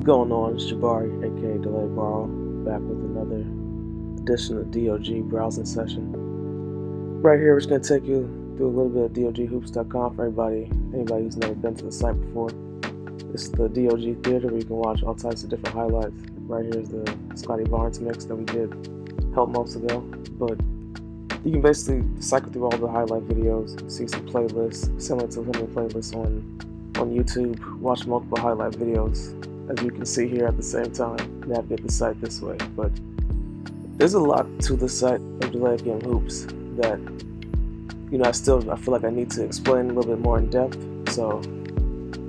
Going on, it's Jabari, aka DelayBaro, back with another edition of DOG browsing session. Right here, we're just going to take you through a little bit of DOGHoops.com for anybody who's never been to the site before. This is the DOG Theater where you can watch all types of different highlights. Right here is the Scotty Barnes mix that we did help months ago. But you can basically cycle through all the highlight videos and see some playlists, similar to some of the playlists on YouTube, watch multiple highlight videos, as you can see here at the same time, navigate the site this way. But there's a lot to the site of Delay Game Hoops that, I feel like I need to explain a little bit more in depth, so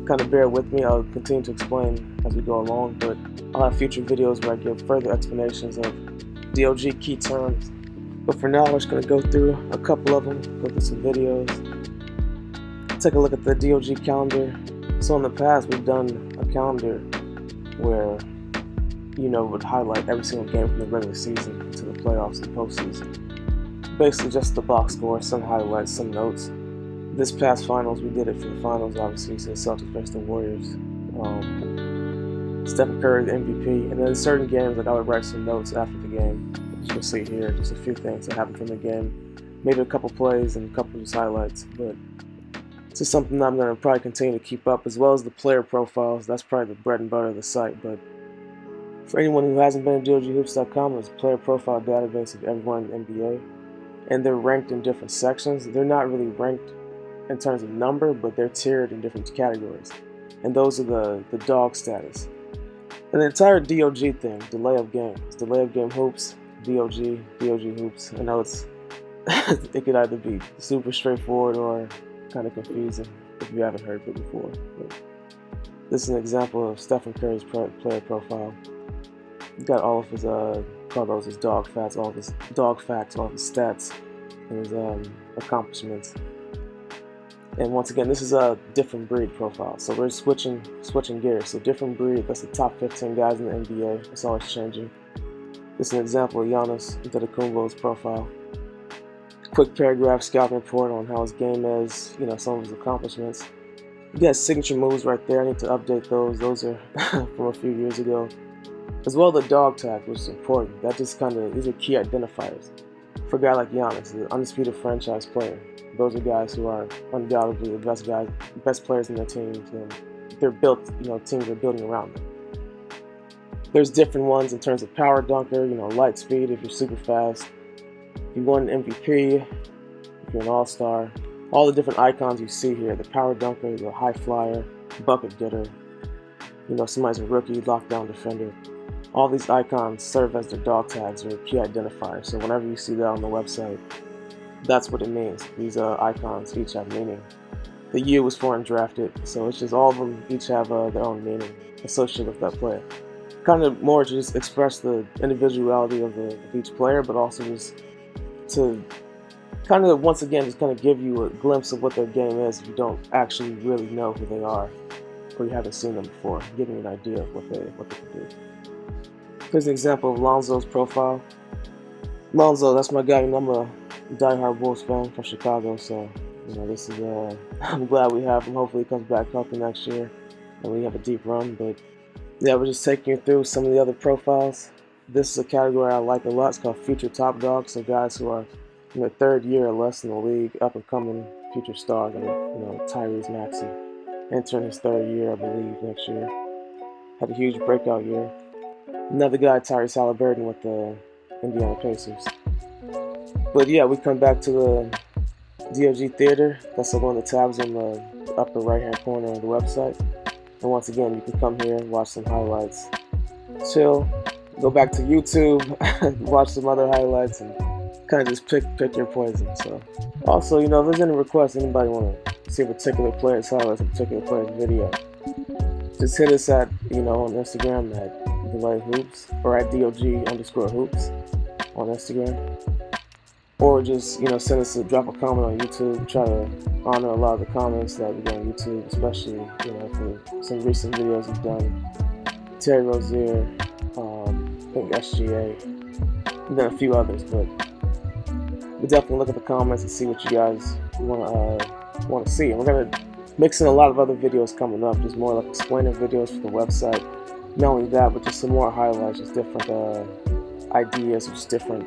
kind of bear with me. I'll continue to explain as we go along, but I'll have future videos where I give further explanations of DOG key terms. But for now, I'm just going to go through a couple of them, go through some videos, take a look at the DOG calendar. So in the past, we've done a calendar where, would highlight every single game from the regular season to the playoffs and postseason. Basically just the box score, some highlights, some notes. This past finals, we did it for the finals, obviously, so the Celtics versus the Warriors. Stephen Curry, the MVP, and then certain games, like I would write some notes after the game. As you can see here, just a few things that happened from the game. Maybe a couple plays and a couple of just highlights, but this is something that I'm going to probably continue to keep up, as well as the player profiles. That's probably the bread and butter of the site. But for anyone who hasn't been to DOGHoops.com, there's a player profile database of everyone in the NBA, and they're ranked in different sections. They're not really ranked in terms of number, but they're tiered in different categories, and those are the dog status. And the entire DOG thing, delay of game, it's delay of game hoops, DOG hoops. I know it could either be super straightforward or kind of confusing if you haven't heard it before. But this is an example of Stephen Curry's player profile. He's got all of his call those his dog facts, all of his stats, and his accomplishments. And once again, this is a different breed profile, so we're switching gears. So different breed, that's the top 15 guys in the NBA. It's always changing. This is an example of Giannis Antetokounmpo's profile. Quick paragraph scouting report on how his game is, some of his accomplishments. You got signature moves right there. I need to update those. Those are from a few years ago. As well, the dog tag, which is important. That just these are key identifiers. For a guy like Giannis, the undisputed franchise player, those are guys who are undoubtedly the best players in their teams, and they're built, teams are building around them. There's different ones in terms of power dunker, light speed if you're super fast. If you won an MVP, if you're an all-star, all the different icons you see here, the power dunker, the high flyer, bucket getter, somebody's a rookie, lockdown defender. All these icons serve as their dog tags or key identifiers. So whenever you see that on the website, that's what it means. These icons each have meaning. The U was for undrafted, so it's just all of them each have their own meaning associated with that player. Kind of more to just express the individuality of each player, but also just to once again give you a glimpse of what their game is if you don't actually really know who they are or you haven't seen them before, giving you an idea of what they can do. Here's an example of Lonzo's profile. Lonzo, that's my guy. I'm a diehard Bulls fan from Chicago, so this is I'm glad we have him. Hopefully he comes back healthy next year and we have a deep run. But yeah, we're just taking you through some of the other profiles. This is a category I like a lot. It's called future top dogs, so guys who are in their third year or less in the league, up and coming future stars. Like Tyrese Maxey entering his third year, I believe, next year. Had a huge breakout year. Another guy, Tyrese Halliburton with the Indiana Pacers. But yeah, we come back to the DOG Theater. That's one of the tabs on the upper right-hand corner of the website. And once again, you can come here and watch some highlights. Chill, go back to YouTube, watch some other highlights, and kind of just pick your poison. So, also, if there's any requests, anybody want to see a particular player's highlights, a particular player's video, just hit us at, on Instagram at DelayHoops or at DOG_hoops on Instagram. Or just, send us drop a comment on YouTube. Try to honor a lot of the comments that we get on YouTube, especially, for some recent videos we've done. Terry Rozier, I think SGA, and then a few others, but we definitely look at the comments and see what you guys want to see. And we're going to mix in a lot of other videos coming up, just more like explainer videos for the website, Not only that, but just some more highlights, just different ideas, just different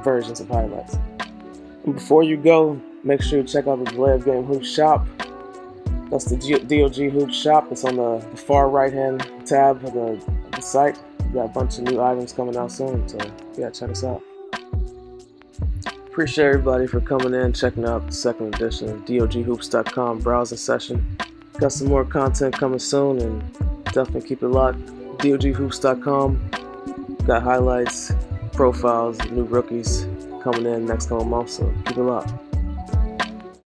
versions of highlights. And before you go, make sure you check out the Delay Game Hoop Shop. That's the DOG Hoop Shop. It's on the far right-hand tab of the site. We got a bunch of new items coming out soon, so yeah, check us out. Appreciate everybody for coming in, checking out the second edition of DOGHoops.com browsing session. Got some more content coming soon, and definitely keep it locked. DOGHoops.com. Got highlights, profiles, new rookies coming in next couple months, so keep it locked.